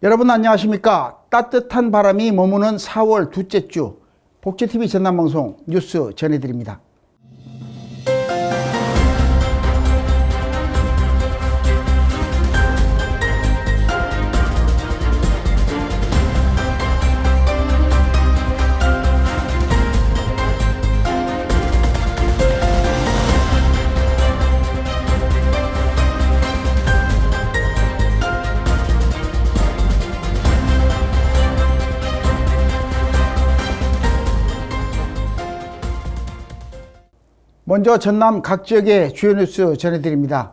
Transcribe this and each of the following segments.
여러분 안녕하십니까? 따뜻한 바람이 머무는 4월 둘째 주 복지TV 전남방송 뉴스 전해드립니다. 먼저 전남 각 지역의 주요 뉴스 전해드립니다.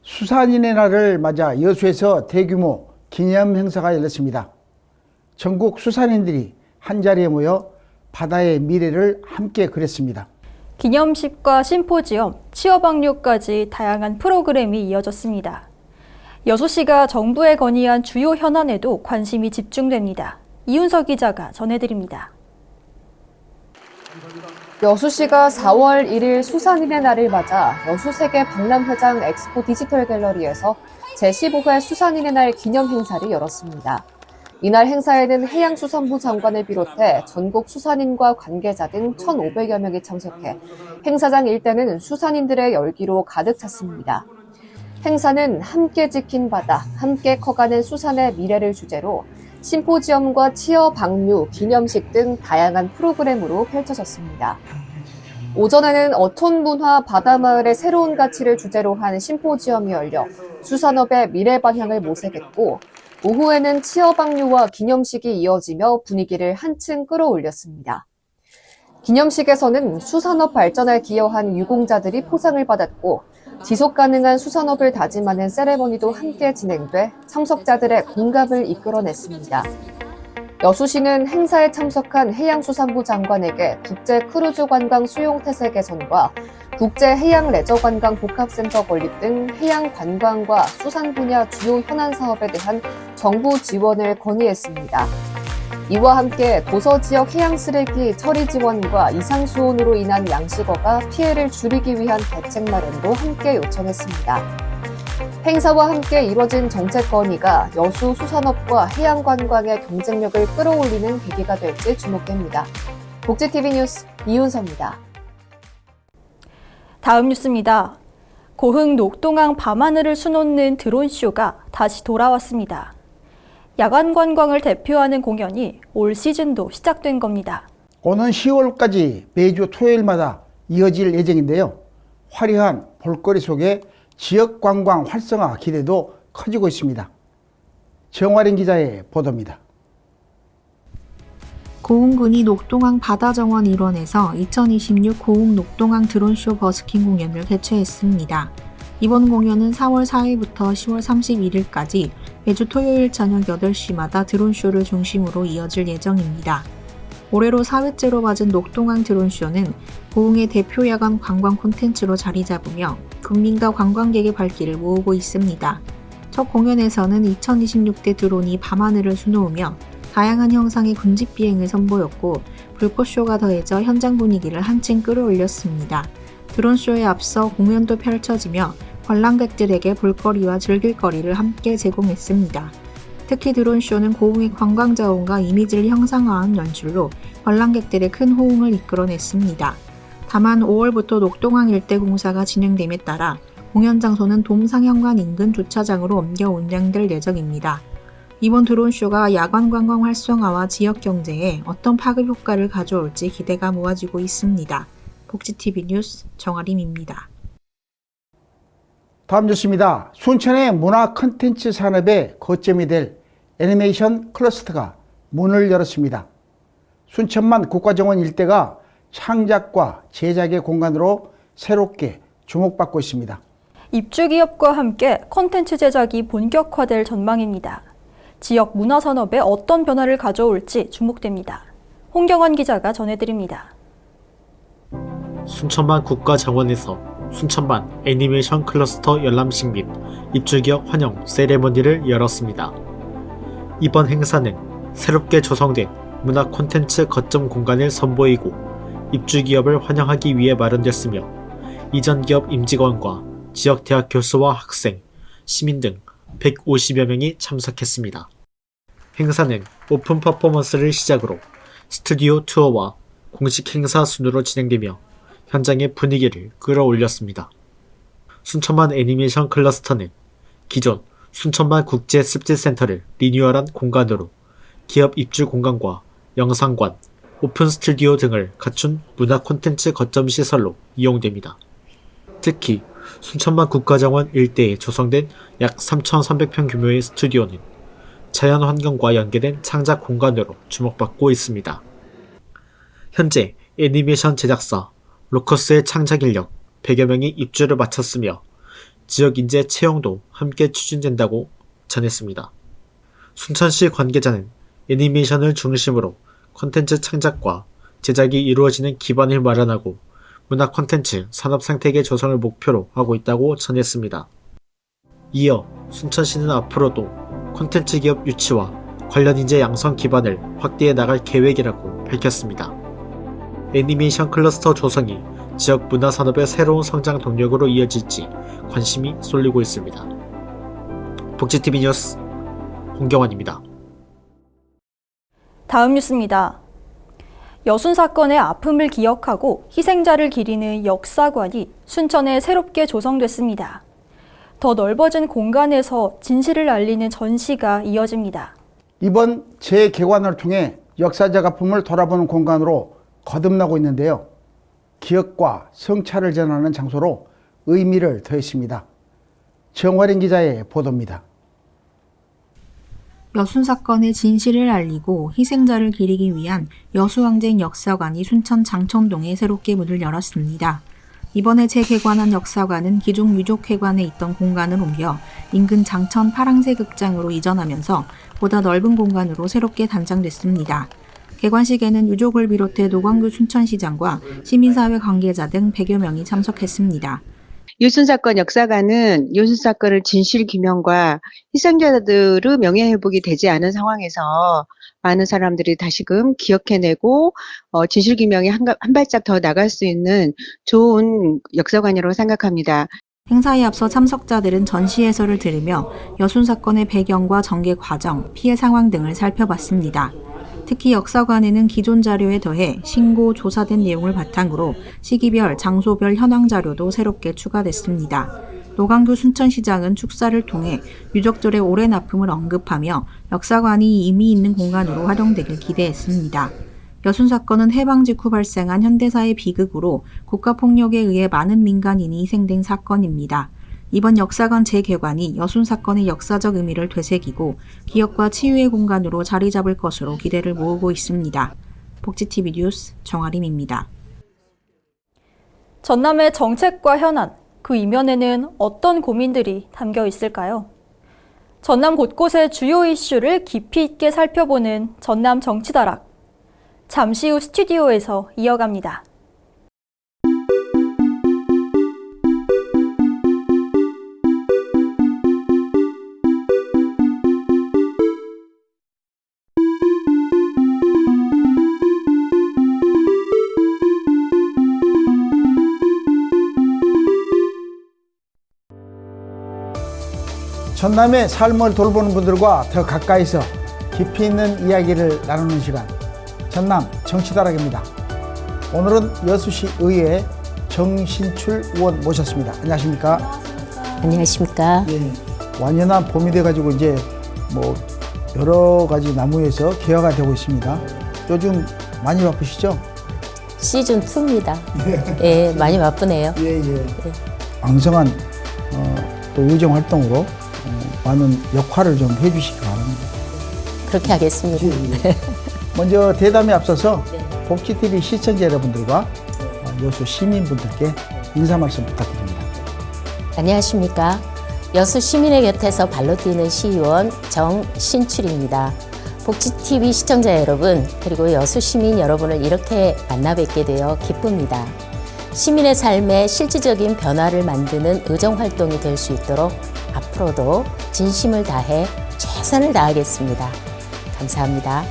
수산인의 날을 맞아 여수에서 대규모 기념 행사가 열렸습니다. 전국 수산인들이 한자리에 모여 바다의 미래를 함께 그렸습니다. 기념식과 심포지엄, 취업학료까지 다양한 프로그램이 이어졌습니다. 여수시가 정부에 건의한 주요 현안에도 관심이 집중됩니다. 이윤석 기자가 전해드립니다. 여수시가 4월 1일 수산인의 날을 맞아 여수세계 박람회장 엑스포 디지털 갤러리에서 제15회 수산인의 날 기념 행사를 열었습니다. 이날 행사에는 해양수산부 장관을 비롯해 전국 수산인과 관계자 등 1,500여 명이 참석해 행사장 일대는 수산인들의 열기로 가득 찼습니다. 행사는 함께 지킨 바다, 함께 커가는 수산의 미래를 주제로 심포지엄과 취업 방류, 기념식 등 다양한 프로그램으로 펼쳐졌습니다. 오전에는 어촌 문화 바다마을의 새로운 가치를 주제로 한 심포지엄이 열려 수산업의 미래 방향을 모색했고, 오후에는 취업 방류와 기념식이 이어지며 분위기를 한층 끌어올렸습니다. 기념식에서는 수산업 발전에 기여한 유공자들이 포상을 받았고, 지속가능한 수산업을 다짐하는 세레머니도 함께 진행돼 참석자들의 공감을 이끌어냈습니다. 여수시는 행사에 참석한 해양수산부 장관에게 국제크루즈관광 수용태세 개선과 국제해양레저관광 복합센터 건립 등 해양관광과 수산 분야 주요 현안 사업에 대한 정부 지원을 건의했습니다. 이와 함께 도서지역 해양쓰레기 처리 지원과 이상수온으로 인한 양식어가 피해를 줄이기 위한 대책 마련도 함께 요청했습니다. 행사와 함께 이뤄진 정책 건의가 여수 수산업과 해양관광의 경쟁력을 끌어올리는 계기가 될지 주목됩니다. 복지TV 뉴스 이윤서입니다. 다음 뉴스입니다. 고흥 녹동항 밤하늘을 수놓는 드론쇼가 다시 돌아왔습니다. 야간 관광을 대표하는 공연이 올 시즌도 시작된 겁니다. 오는 10월까지 매주 토요일마다 이어질 예정인데요. 화려한 볼거리 속에 지역 관광 활성화 기대도 커지고 있습니다. 정화린 기자의 보도입니다. 고흥군이 녹동항 바다정원 일원에서 2026 고흥 녹동항 드론쇼 버스킹 공연을 개최했습니다. 이번 공연은 4월 4일부터 10월 31일까지 매주 토요일 저녁 8시마다 드론쇼를 중심으로 이어질 예정입니다. 올해로 4회째로 맞은 녹동항 드론쇼는 고흥의 대표 야간 관광 콘텐츠로 자리 잡으며 국민과 관광객의 발길을 모으고 있습니다. 첫 공연에서는 2026대 드론이 밤하늘을 수놓으며 다양한 형상의 군집 비행을 선보였고, 불꽃쇼가 더해져 현장 분위기를 한층 끌어올렸습니다. 드론쇼에 앞서 공연도 펼쳐지며 관람객들에게 볼거리와 즐길거리를 함께 제공했습니다. 특히 드론쇼는 고흥의 관광자원과 이미지를 형상화한 연출로 관람객들의 큰 호응을 이끌어냈습니다. 다만 5월부터 녹동항 일대 공사가 진행됨에 따라 공연 장소는 동상현관 인근 주차장으로 옮겨 운영될 예정입니다. 이번 드론쇼가 야간 관광 활성화와 지역 경제에 어떤 파급 효과를 가져올지 기대가 모아지고 있습니다. 복지TV 뉴스 정아림입니다. 다음 뉴스입니다. 순천의 문화 콘텐츠 산업의 거점이 될 애니메이션 클러스터가 문을 열었습니다. 순천만 국가정원 일대가 창작과 제작의 공간으로 새롭게 주목받고 있습니다. 입주기업과 함께 콘텐츠 제작이 본격화될 전망입니다. 지역 문화산업에 어떤 변화를 가져올지 주목됩니다. 홍경원 기자가 전해드립니다. 순천만 국가정원에서 순천만 애니메이션 클러스터 열람식 및 입주기업 환영 세레머니를 열었습니다. 이번 행사는 새롭게 조성된 문화 콘텐츠 거점 공간을 선보이고 입주기업을 환영하기 위해 마련됐으며 이전 기업 임직원과 지역 대학 교수와 학생, 시민 등 150여 명이 참석했습니다. 행사는 오픈 퍼포먼스를 시작으로 스튜디오 투어와 공식 행사 순으로 진행되며 현장의 분위기를 끌어올렸습니다. 순천만 애니메이션 클러스터는 기존 순천만 국제 습지센터를 리뉴얼한 공간으로 기업 입주 공간과 영상관, 오픈 스튜디오 등을 갖춘 문화 콘텐츠 거점 시설로 이용됩니다. 특히 순천만 국가정원 일대에 조성된 약 3,300평 규모의 스튜디오는 자연 환경과 연계된 창작 공간으로 주목받고 있습니다. 현재 애니메이션 제작사 로커스의 창작 인력 100여 명이 입주를 마쳤으며 지역 인재 채용도 함께 추진된다고 전했습니다. 순천시 관계자는 애니메이션을 중심으로 콘텐츠 창작과 제작이 이루어지는 기반을 마련하고 문화 콘텐츠 산업 생태계 조성을 목표로 하고 있다고 전했습니다. 이어 순천시는 앞으로도 콘텐츠 기업 유치와 관련 인재 양성 기반을 확대해 나갈 계획이라고 밝혔습니다. 애니메이션 클러스터 조성이 지역 문화 산업의 새로운 성장 동력으로 이어질지 관심이 쏠리고 있습니다. 복지TV 뉴스 홍경환입니다. 다음 뉴스입니다. 여순 사건의 아픔을 기억하고 희생자를 기리는 역사관이 순천에 새롭게 조성됐습니다. 더 넓어진 공간에서 진실을 알리는 전시가 이어집니다. 이번 재개관을 통해 역사적 아픔을 돌아보는 공간으로 거듭나고 있는데요. 기억과 성찰을 전하는 장소로 의미를 더했습니다. 정화린 기자의 보도입니다. 여순 사건의 진실을 알리고 희생자를 기리기 위한 여수항쟁 역사관이 순천 장천동에 새롭게 문을 열었습니다. 이번에 재개관한 역사관은 기존 유족회관에 있던 공간을 옮겨 인근 장천 파랑새 극장으로 이전하면서 보다 넓은 공간으로 새롭게 단장됐습니다. 개관식에는 유족을 비롯해 노광규 순천시장과 시민사회 관계자 등 100여 명이 참석했습니다. 여순 사건 역사관은 여순 사건을 진실 규명과 희생자들의 명예회복이 되지 않은 상황에서 많은 사람들이 다시금 기억해내고 진실 규명에 한 발짝 더 나갈 수 있는 좋은 역사관이라고 생각합니다. 행사에 앞서 참석자들은 전시 해설을 들으며 여순 사건의 배경과 전개 과정, 피해 상황 등을 살펴봤습니다. 특히 역사관에는 기존 자료에 더해 신고, 조사된 내용을 바탕으로 시기별, 장소별 현황 자료도 새롭게 추가됐습니다. 노광규 순천시장은 축사를 통해 유족들의 오랜 아픔을 언급하며 역사관이 의미 있는 공간으로 활용되길 기대했습니다. 여순 사건은 해방 직후 발생한 현대사의 비극으로 국가폭력에 의해 많은 민간인이 희생된 사건입니다. 이번 역사관 재개관이 여순 사건의 역사적 의미를 되새기고 기억과 치유의 공간으로 자리 잡을 것으로 기대를 모으고 있습니다. 복지TV 뉴스 정아림입니다. 전남의 정책과 현안, 그 이면에는 어떤 고민들이 담겨 있을까요? 전남 곳곳의 주요 이슈를 깊이 있게 살펴보는 전남 정치다락. 잠시 후 스튜디오에서 이어갑니다. 전남의 삶을 돌보는 분들과 더 가까이서 깊이 있는 이야기를 나누는 시간, 전남 정치다락입니다. 오늘은 여수시 의회 정신출 의원 모셨습니다. 안녕하십니까? 안녕하십니까? 예, 완연한 봄이 돼가지고 이제 뭐 여러 가지 나무에서 개화가 되고 있습니다. 요즘 많이 바쁘시죠? 시즌 2입니다. 예, 많이 바쁘네요. 예. 왕성한 또 의정 활동으로 많은 역할을 좀 해주시기 바랍니다. 그렇게 하겠습니다. 예. 먼저 대담에 앞서서 복지TV 시청자 여러분들과 여수 시민분들께 인사 말씀 부탁드립니다. 안녕하십니까? 여수 시민의 곁에서 발로 뛰는 시의원 정신출입니다. 복지TV 시청자 여러분, 그리고 여수 시민 여러분을 이렇게 만나 뵙게 되어 기쁩니다. 시민의 삶에 실질적인 변화를 만드는 의정활동이 될 수 있도록 앞으로도 진심을 다해 최선을 다하겠습니다. 감사합니다.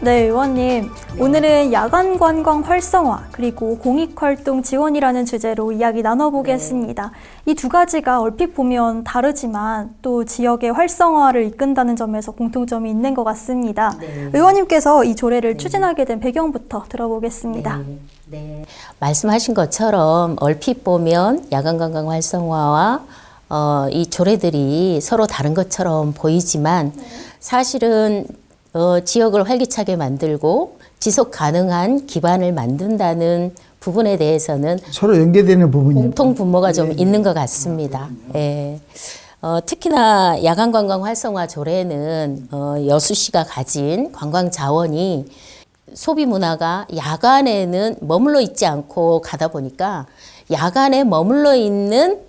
네, 의원님. 오늘은 야간 관광 활성화 그리고 공익활동 지원이라는 주제로 이야기 나눠보겠습니다. 이 두 가지가 얼핏 보면 다르지만 또 지역의 활성화를 이끈다는 점에서 공통점이 있는 것 같습니다. 의원님께서 이 조례를 추진하게 된 배경부터 들어보겠습니다. 네. 말씀하신 것처럼 얼핏 보면 야간 관광 활성화와 이 조례들이 서로 다른 것처럼 보이지만 사실은 지역을 활기차게 만들고 지속 가능한 기반을 만든다는 부분에 대해서는 서로 연계되는 부분이 공통 분모가 좀 있는 것 같습니다. 예. 특히나 야간 관광 활성화 조례는 여수시가 가진 관광 자원이 소비 문화가 야간에는 머물러 있지 않고 가다 보니까 야간에 머물러 있는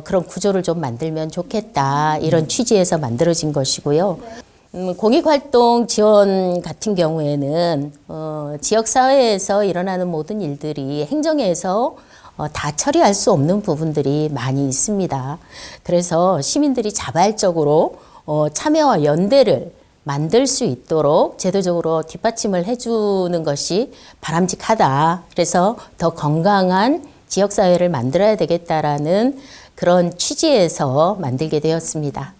그런 구조를 좀 만들면 좋겠다. 이런 취지에서 만들어진 것이고요. 공익활동 지원 같은 경우에는 지역사회에서 일어나는 모든 일들이 행정에서 다 처리할 수 없는 부분들이 많이 있습니다. 그래서 시민들이 자발적으로 참여와 연대를 만들 수 있도록 제도적으로 뒷받침을 해주는 것이 바람직하다. 그래서 더 건강한 지역사회를 만들어야 되겠다라는 그런 취지에서 만들게 되었습니다.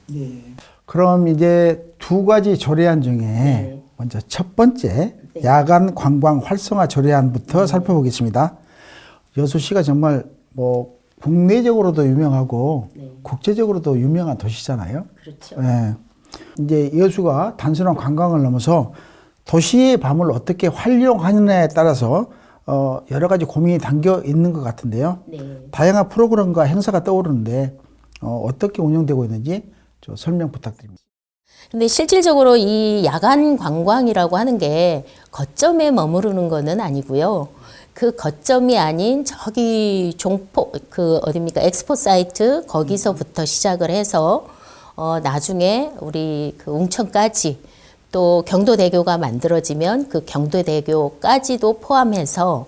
그럼 이제 두 가지 조례안 중에 먼저 첫 번째 야간 관광 활성화 조례안부터 살펴보겠습니다. 여수시가 정말 뭐 국내적으로도 유명하고 국제적으로도 유명한 도시잖아요. 그렇죠. 네. 이제 여수가 단순한 관광을 넘어서 도시의 밤을 어떻게 활용하느냐에 따라서 여러 가지 고민이 담겨 있는 것 같은데요. 다양한 프로그램과 행사가 떠오르는데 어떻게 운영되고 있는지 좀 설명 부탁드립니다. 근데 실질적으로 이 야간 관광이라고 하는 게 거점에 머무르는 거는 아니고요. 그 거점이 아닌 저기 종포 어딥니까 엑스포 사이트 거기서부터 시작을 해서 나중에 우리 그 웅천까지 또 경도대교가 만들어지면 그 경도대교까지도 포함해서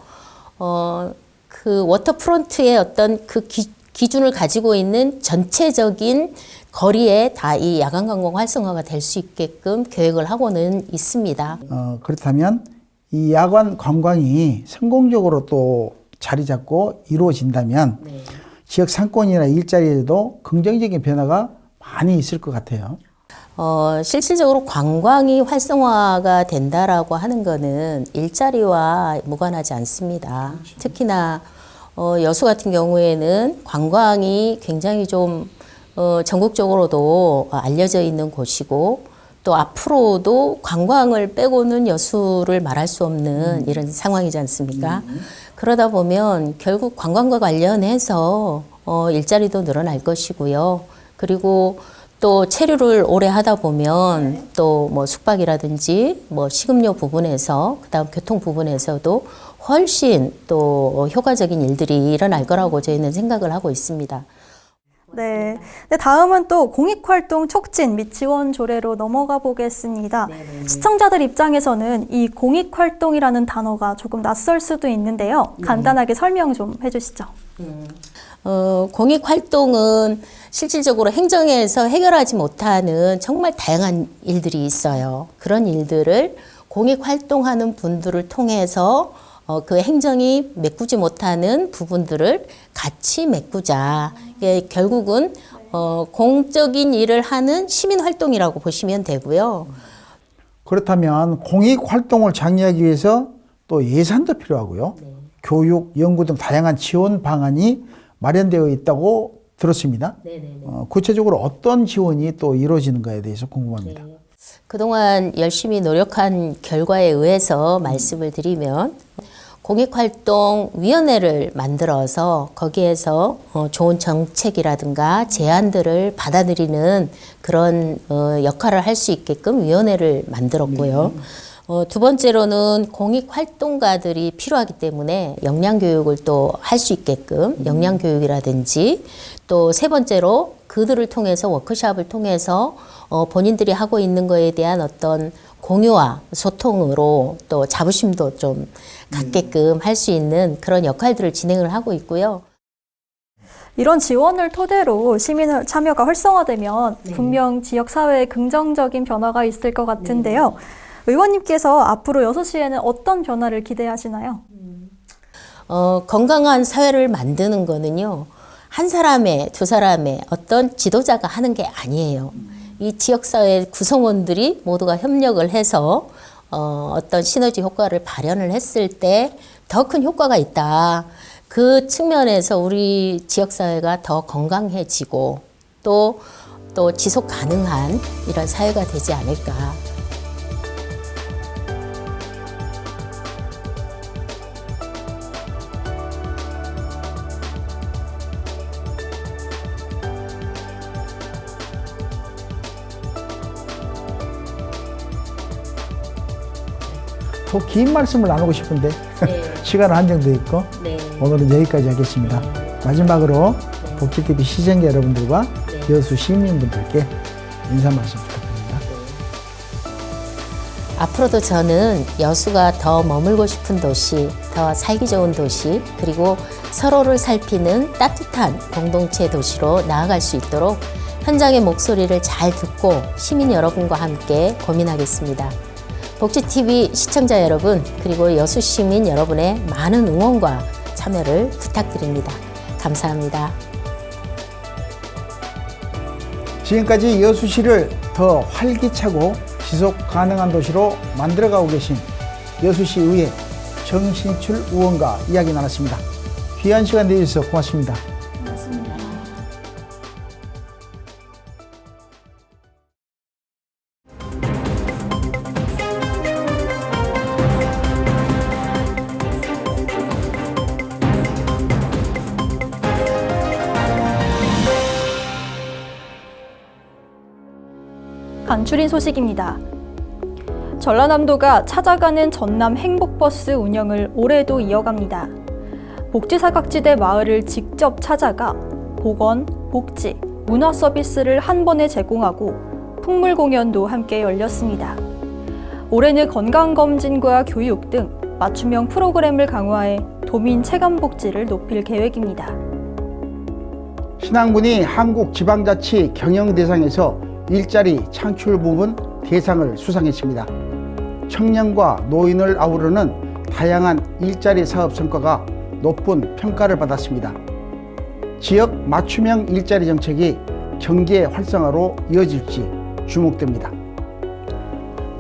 그 워터프론트의 어떤 그 기준을 가지고 있는 전체적인 거리에 다 이 야간 관광 활성화가 될 수 있게끔 계획을 하고는 있습니다. 그렇다면 이 야간 관광이 성공적으로 또 자리 잡고 이루어진다면 지역 상권이나 일자리에도 긍정적인 변화가 많이 있을 것 같아요. 실질적으로 관광이 활성화가 된다라고 하는 거는 일자리와 무관하지 않습니다. 특히나 여수 같은 경우에는 관광이 굉장히 좀 전국적으로도 알려져 있는 곳이고 또 앞으로도 관광을 빼고는 여수를 말할 수 없는 이런 상황이지 않습니까? 그러다 보면 결국 관광과 관련해서 일자리도 늘어날 것이고요. 그리고 또 체류를 오래 하다 보면 또 뭐 숙박이라든지 뭐 식음료 부분에서 그다음 교통 부분에서도 훨씬 또 효과적인 일들이 일어날 거라고 저희는 생각을 하고 있습니다. 네. 다음은 또 공익활동 촉진 및 지원 조례로 넘어가 보겠습니다. 시청자들 입장에서는 이 공익활동이라는 단어가 조금 낯설 수도 있는데요. 간단하게 설명 좀 해주시죠. 공익활동은 실질적으로 행정에서 해결하지 못하는 정말 다양한 일들이 있어요. 그런 일들을 공익활동하는 분들을 통해서 그 행정이 메꾸지 못하는 부분들을 같이 메꾸자. 이게 결국은 공적인 일을 하는 시민활동이라고 보시면 되고요. 그렇다면 공익활동을 장려하기 위해서 또 예산도 필요하고요. 교육, 연구 등 다양한 지원 방안이 마련되어 있다고 들었습니다. 구체적으로 어떤 지원이 또 이루어지는가에 대해서 궁금합니다. 그동안 열심히 노력한 결과에 의해서 말씀을 드리면 공익활동위원회를 만들어서 거기에서 좋은 정책이라든가 제안들을 받아들이는 그런 역할을 할 수 있게끔 위원회를 만들었고요. 두 번째로는 공익활동가들이 필요하기 때문에 역량교육을 또 할 수 있게끔 역량교육이라든지 또 세 번째로 그들을 통해서 워크숍을 통해서 본인들이 하고 있는 거에 대한 어떤 공유와 소통으로 또 자부심도 좀 갖게끔 할 수 있는 그런 역할들을 진행을 하고 있고요. 이런 지원을 토대로 시민 참여가 활성화되면 분명 지역사회에 긍정적인 변화가 있을 것 같은데요. 의원님께서 앞으로 6시에는 어떤 변화를 기대하시나요? 건강한 사회를 만드는 거는요, 한 사람의, 두 사람의 어떤 지도자가 하는 게 아니에요. 이 지역사회 구성원들이 모두가 협력을 해서 어떤 시너지 효과를 발현을 했을 때 더 큰 효과가 있다. 그 측면에서 우리 지역사회가 더 건강해지고 또 지속 가능한 이런 사회가 되지 않을까. 더 긴 말씀을 나누고 싶은데 네. 시간 한정돼 있고 네. 오늘은 여기까지 하겠습니다. 마지막으로 복지TV 시청자 여러분들과 여수 시민분들께 인사 말씀 부탁드립니다. 앞으로도 저는 여수가 더 머물고 싶은 도시, 더 살기 좋은 도시, 그리고 서로를 살피는 따뜻한 공동체 도시로 나아갈 수 있도록 현장의 목소리를 잘 듣고 시민 여러분과 함께 고민하겠습니다. 복지TV 시청자 여러분, 그리고 여수 시민 여러분의 많은 응원과 참여를 부탁드립니다. 감사합니다. 지금까지 여수시를 더 활기차고 지속 가능한 도시로 만들어가고 계신 여수시의회 정신출 의원과 이야기 나눴습니다. 귀한 시간 내주셔서 고맙습니다. 간추린 소식입니다. 전라남도가 찾아가는 전남 행복버스 운영을 올해도 이어갑니다. 복지사각지대 마을을 직접 찾아가 보건, 복지, 문화 서비스를 한 번에 제공하고 풍물 공연도 함께 열렸습니다. 올해는 건강검진과 교육 등 맞춤형 프로그램을 강화해 도민 체감복지를 높일 계획입니다. 신앙군이 한국지방자치 경영대상에서 일자리 창출 부문 대상을 수상했습니다. 청년과 노인을 아우르는 다양한 일자리 사업 성과가 높은 평가를 받았습니다. 지역 맞춤형 일자리 정책이 경제 활성화로 이어질지 주목됩니다.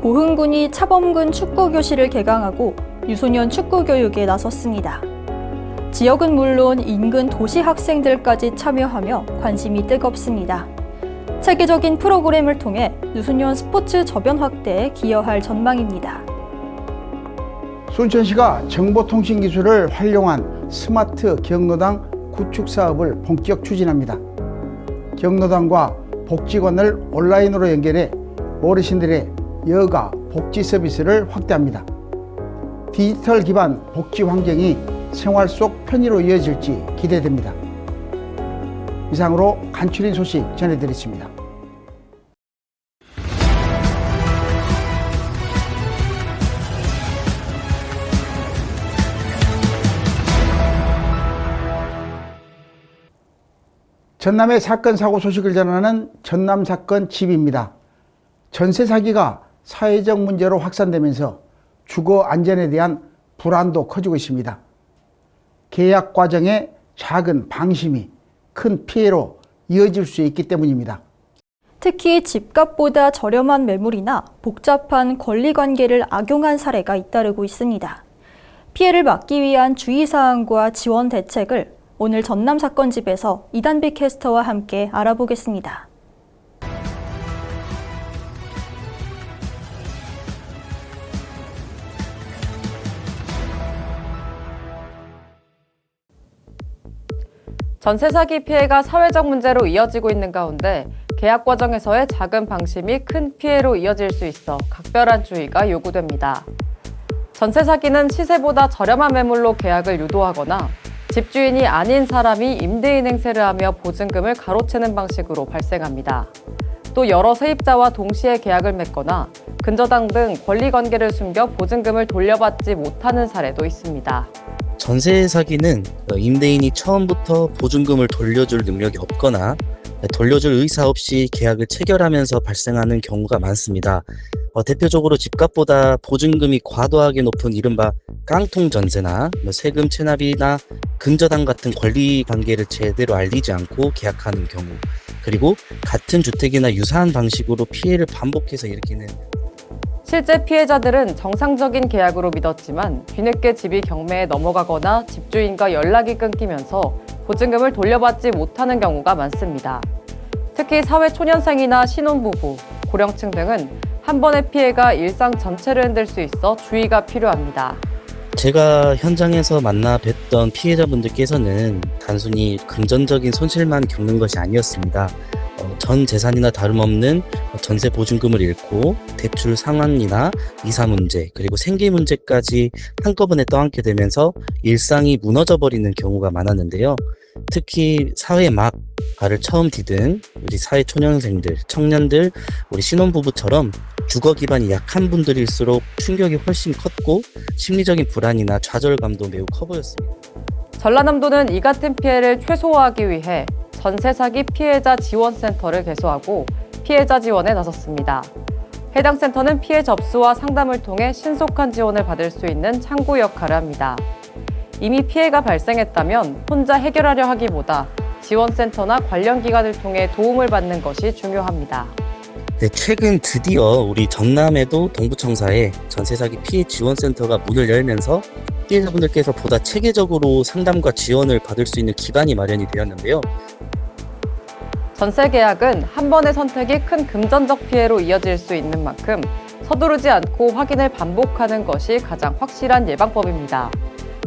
고흥군이 차범근 축구교실을 개강하고 유소년 축구교육에 나섰습니다. 지역은 물론 인근 도시 학생들까지 참여하며 관심이 뜨겁습니다. 체계적인 프로그램을 통해 유소년 스포츠 저변 확대에 기여할 전망입니다. 순천시가 정보통신기술을 활용한 스마트 경로당 구축 사업을 본격 추진합니다. 경로당과 복지관을 온라인으로 연결해 어르신들의 여가 복지 서비스를 확대합니다. 디지털 기반 복지 환경이 생활 속 편의로 이어질지 기대됩니다. 이상으로 간추린 소식 전해드렸습니다. 전남의 사건 사고 소식을 전하는 전남사건 집입니다. 전세 사기가 사회적 문제로 확산되면서 주거 안전에 대한 불안도 커지고 있습니다. 계약 과정의 작은 방심이 큰 피해로 이어질 수 있기 때문입니다. 특히 집값보다 저렴한 매물이나 복잡한 권리관계를 악용한 사례가 잇따르고 있습니다. 피해를 막기 위한 주의사항과 지원 대책을 오늘 전남사건집에서 이단비 캐스터와 함께 알아보겠습니다. 전세 사기 피해가 사회적 문제로 이어지고 있는 가운데 계약 과정에서의 작은 방심이 큰 피해로 이어질 수 있어 각별한 주의가 요구됩니다. 전세 사기는 시세보다 저렴한 매물로 계약을 유도하거나 집주인이 아닌 사람이 임대인 행세를 하며 보증금을 가로채는 방식으로 발생합니다. 또 여러 세입자와 동시에 계약을 맺거나 근저당 등 권리관계를 숨겨 보증금을 돌려받지 못하는 사례도 있습니다. 전세 사기는 임대인이 처음부터 보증금을 돌려줄 능력이 없거나 돌려줄 의사 없이 계약을 체결하면서 발생하는 경우가 많습니다. 대표적으로 집값보다 보증금이 과도하게 높은 이른바 깡통 전세나 세금 체납이나 근저당 같은 권리 관계를 제대로 알리지 않고 계약하는 경우, 그리고 같은 주택이나 유사한 방식으로 피해를 반복해서 일으키는 실제 피해자들은 정상적인 계약으로 믿었지만 뒤늦게 집이 경매에 넘어가거나 집주인과 연락이 끊기면서 보증금을 돌려받지 못하는 경우가 많습니다. 특히 사회초년생이나 신혼부부, 고령층 등은 한 번의 피해가 일상 전체를 흔들 수 있어 주의가 필요합니다. 제가 현장에서 만나 뵀던 피해자분들께서는 단순히 금전적인 손실만 겪는 것이 아니었습니다. 전 재산이나 다름없는 전세 보증금을 잃고 대출 상환이나 이사 문제, 그리고 생계 문제까지 한꺼번에 떠안게 되면서 일상이 무너져 버리는 경우가 많았는데요. 특히 사회에 막 발을 처음 디딘 우리 사회 초년생들, 청년들, 우리 신혼부부처럼 주거 기반이 약한 분들일수록 충격이 훨씬 컸고 심리적인 불안이나 좌절감도 매우 커 보였습니다. 전라남도는 이 같은 피해를 최소화하기 위해 전세 사기 피해자 지원센터를 개소하고 피해자 지원에 나섰습니다. 해당 센터는 피해 접수와 상담을 통해 신속한 지원을 받을 수 있는 창구 역할을 합니다. 이미 피해가 발생했다면 혼자 해결하려 하기보다 지원센터나 관련 기관을 통해 도움을 받는 것이 중요합니다. 네, 최근 드디어 우리 전남에도 동부청사에 전세 사기 피해 지원센터가 문을 열면서 피해자분들께서 보다 체계적으로 상담과 지원을 받을 수 있는 기반이 마련이 되었는데요. 전세 계약은 한 번의 선택이 큰 금전적 피해로 이어질 수 있는 만큼 서두르지 않고 확인을 반복하는 것이 가장 확실한 예방법입니다.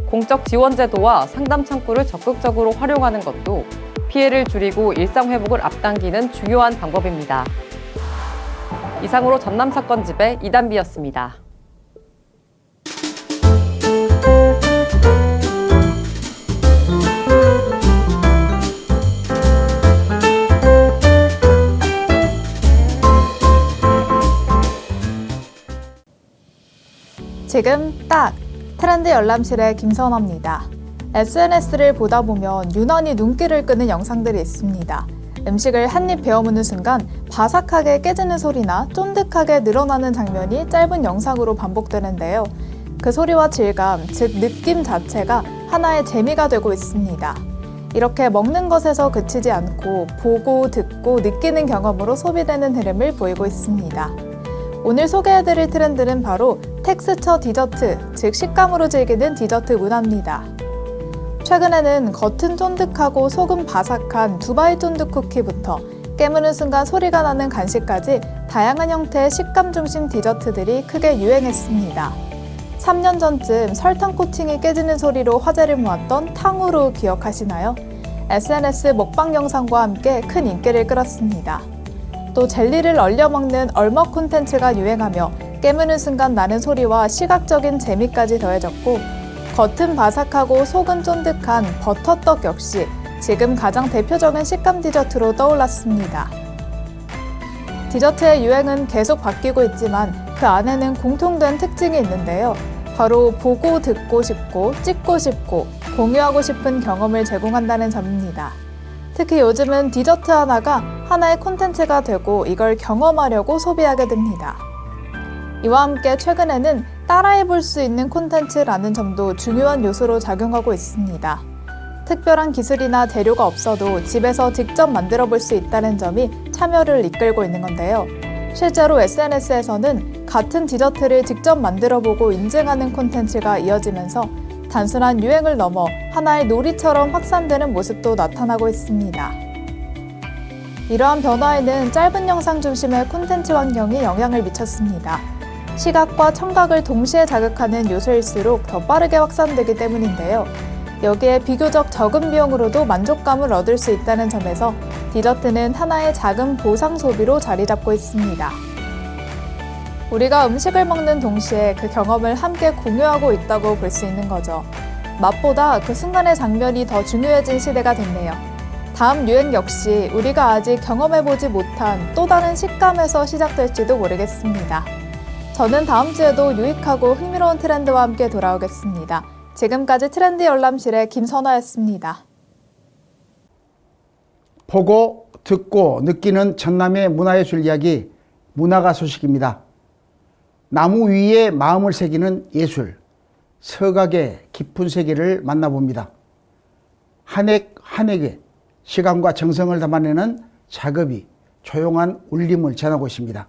공적 지원 제도와 상담 창구를 적극적으로 활용하는 것도 피해를 줄이고 일상 회복을 앞당기는 중요한 방법입니다. 이상으로 전남 사건집의 이단비였습니다. 지금 딱 트렌드 열람실의 김선아입니다. SNS를 보다 보면 유난히 눈길을 끄는 영상들이 있습니다. 음식을 한 입 베어 무는 순간 바삭하게 깨지는 소리나 쫀득하게 늘어나는 장면이 짧은 영상으로 반복되는데요. 그 소리와 질감, 즉 느낌 자체가 하나의 재미가 되고 있습니다. 이렇게 먹는 것에서 그치지 않고 보고, 듣고, 느끼는 경험으로 소비되는 흐름을 보이고 있습니다. 오늘 소개해드릴 트렌드는 바로 텍스처 디저트, 즉 식감으로 즐기는 디저트 문화입니다. 최근에는 겉은 쫀득하고 속은 바삭한 두바이 쫀득 쿠키부터 깨무는 순간 소리가 나는 간식까지 다양한 형태의 식감 중심 디저트들이 크게 유행했습니다. 3년 전쯤 설탕 코팅이 깨지는 소리로 화제를 모았던 탕후루 기억하시나요? SNS 먹방 영상과 함께 큰 인기를 끌었습니다. 또 젤리를 얼려 먹는 얼먹 콘텐츠가 유행하며 깨무는 순간 나는 소리와 시각적인 재미까지 더해졌고, 겉은 바삭하고 속은 쫀득한 버터떡 역시 지금 가장 대표적인 식감 디저트로 떠올랐습니다. 디저트의 유행은 계속 바뀌고 있지만 그 안에는 공통된 특징이 있는데요. 바로 보고 듣고 싶고 찍고 싶고 공유하고 싶은 경험을 제공한다는 점입니다. 특히 요즘은 디저트 하나가 하나의 콘텐츠가 되고 이걸 경험하려고 소비하게 됩니다. 이와 함께 최근에는 따라해볼 수 있는 콘텐츠라는 점도 중요한 요소로 작용하고 있습니다. 특별한 기술이나 재료가 없어도 집에서 직접 만들어 볼 수 있다는 점이 참여를 이끌고 있는 건데요. 실제로 SNS에서는 같은 디저트를 직접 만들어 보고 인증하는 콘텐츠가 이어지면서 단순한 유행을 넘어 하나의 놀이처럼 확산되는 모습도 나타나고 있습니다. 이러한 변화에는 짧은 영상 중심의 콘텐츠 환경이 영향을 미쳤습니다. 시각과 청각을 동시에 자극하는 요소일수록 더 빠르게 확산되기 때문인데요. 여기에 비교적 적은 비용으로도 만족감을 얻을 수 있다는 점에서 디저트는 하나의 작은 보상 소비로 자리 잡고 있습니다. 우리가 음식을 먹는 동시에 그 경험을 함께 공유하고 있다고 볼 수 있는 거죠. 맛보다 그 순간의 장면이 더 중요해진 시대가 됐네요. 다음 유행 역시 우리가 아직 경험해보지 못한 또 다른 식감에서 시작될지도 모르겠습니다. 저는 다음 주에도 유익하고 흥미로운 트렌드와 함께 돌아오겠습니다. 지금까지 트렌드 열람실의 김선아였습니다. 보고, 듣고, 느끼는 전남의 문화예술 이야기, 문화가 소식입니다. 나무 위에 마음을 새기는 예술, 서각의 깊은 세계를 만나봅니다. 한 획 한 획에 시간과 정성을 담아내는 작업이 조용한 울림을 전하고 있습니다.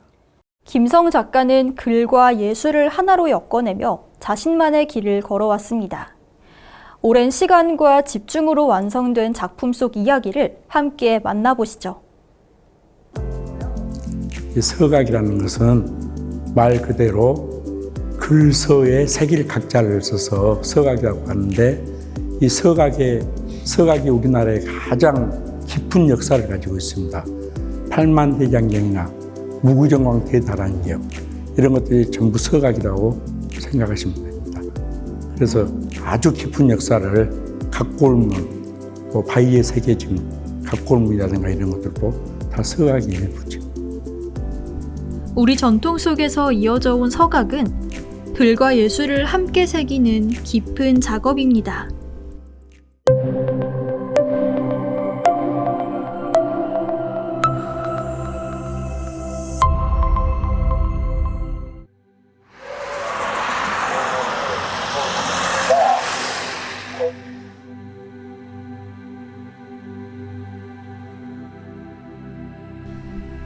김성 작가는 글과 예술을 하나로 엮어내며 자신만의 길을 걸어왔습니다. 오랜 시간과 집중으로 완성된 작품 속 이야기를 함께 만나보시죠. 이 서각이라는 것은 말 그대로 글서에 색일 각자를 써서 서각이라고 하는데, 이 서각이 우리나라에 가장 깊은 역사를 가지고 있습니다. 팔만대장경이나 무구정왕 대다란경, 이런 것들이 전부 서각이라고 생각하시면 됩니다. 그래서 아주 깊은 역사를 각골문, 또 바위에 새겨진 각골문이라든가 이런 것들도 다 서각의 일부죠. 우리 전통 속에서 이어져 온 서각은 글과 예술을 함께 새기는 깊은 작업입니다.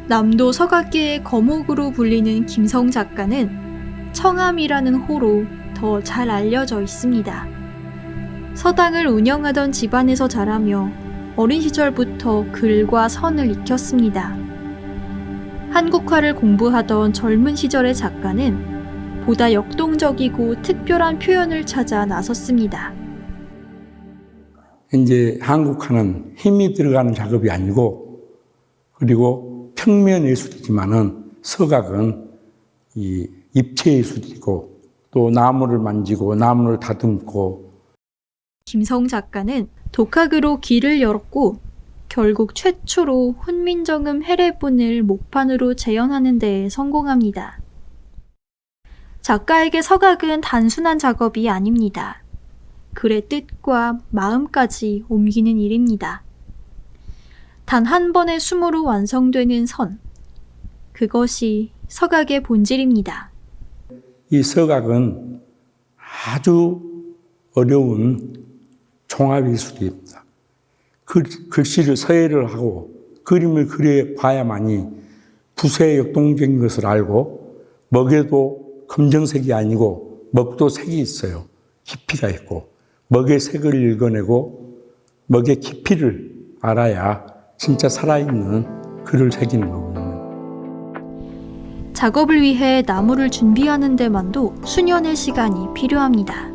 남도 서각계의 거목으로 불리는 김성 작가는 청암이라는 호로 더 잘 알려져 있습니다. 서당을 운영하던 집안에서 자라며 어린 시절부터 글과 선을 익혔습니다. 한국화를 공부하던 젊은 시절의 작가는 보다 역동적이고 특별한 표현을 찾아 나섰습니다. 이제 한국화는 힘이 들어가는 작업이 아니고, 그리고 평면 예술이지만은 서각은 이 입체 예술이고, 또 나무를 만지고 나무를 다듬고. 김성 작가는 독학으로 길을 열었고 결국 최초로 훈민정음 해례본을 목판으로 재현하는 데 성공합니다. 작가에게 서각은 단순한 작업이 아닙니다. 글의 뜻과 마음까지 옮기는 일입니다. 단 한 번의 숨으로 완성되는 선, 그것이 서각의 본질입니다. 이 서각은 아주 어려운 종합예술입니다. 글씨를 서예를 하고 그림을 그려봐야만이 붓의 역동적인 것을 알고, 먹에도 검정색이 아니고 먹도 색이 있어요. 깊이가 있고, 먹의 색을 읽어내고 먹의 깊이를 알아야 진짜 살아있는 글을 새기는 거거든요. 작업을 위해 나무를 준비하는 데만도 수년의 시간이 필요합니다.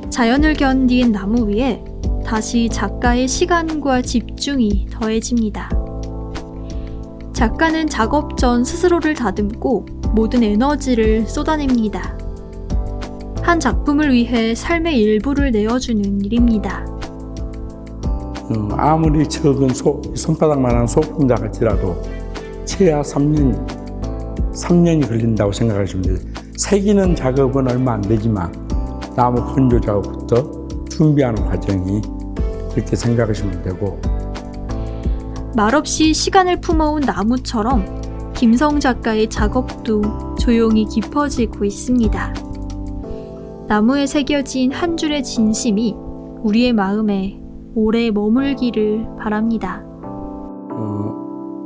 자연을 견딘 나무 위에 다시 작가의 시간과 집중이 더해집니다. 작가는 작업 전 스스로를 다듬고 모든 에너지를 쏟아냅니다. 한 작품을 위해 삶의 일부를 내어주는 일입니다. 아무리 적은 손바닥만한 소품자 같이라도 최하 3년이 걸린다고 생각하시면 돼요. 새기는 작업은 얼마 안 되지만 나무 건조 작업부터 준비하는 과정이 그렇게 생각하시면 되고. 말없이 시간을 품어온 나무처럼 김성 작가의 작업도 조용히 깊어지고 있습니다. 나무에 새겨진 한 줄의 진심이 우리의 마음에 오래 머물기를 바랍니다.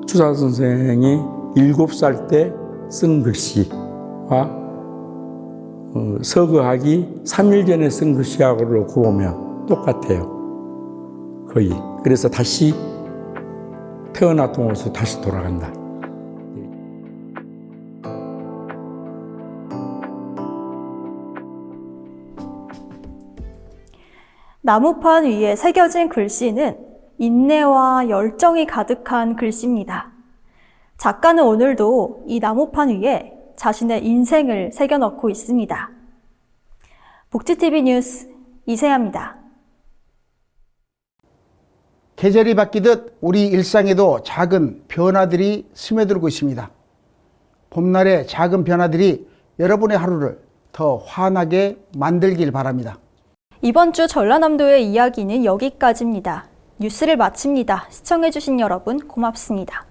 추사 선생이 7살 때 쓴 글씨와 서거하기 3일 전에 쓴 글씨하고를 놓고 보면 똑같아요. 거의. 그래서 다시 태어났던 곳으로 다시 돌아간다. 나무판 위에 새겨진 글씨는 인내와 열정이 가득한 글씨입니다. 작가는 오늘도 이 나무판 위에 자신의 인생을 새겨넣고 있습니다. 복지TV 뉴스 이세아입니다. 계절이 바뀌듯 우리 일상에도 작은 변화들이 스며들고 있습니다. 봄날의 작은 변화들이 여러분의 하루를 더 환하게 만들길 바랍니다. 이번 주 전라남도의 이야기는 여기까지입니다. 뉴스를 마칩니다. 시청해주신 여러분 고맙습니다.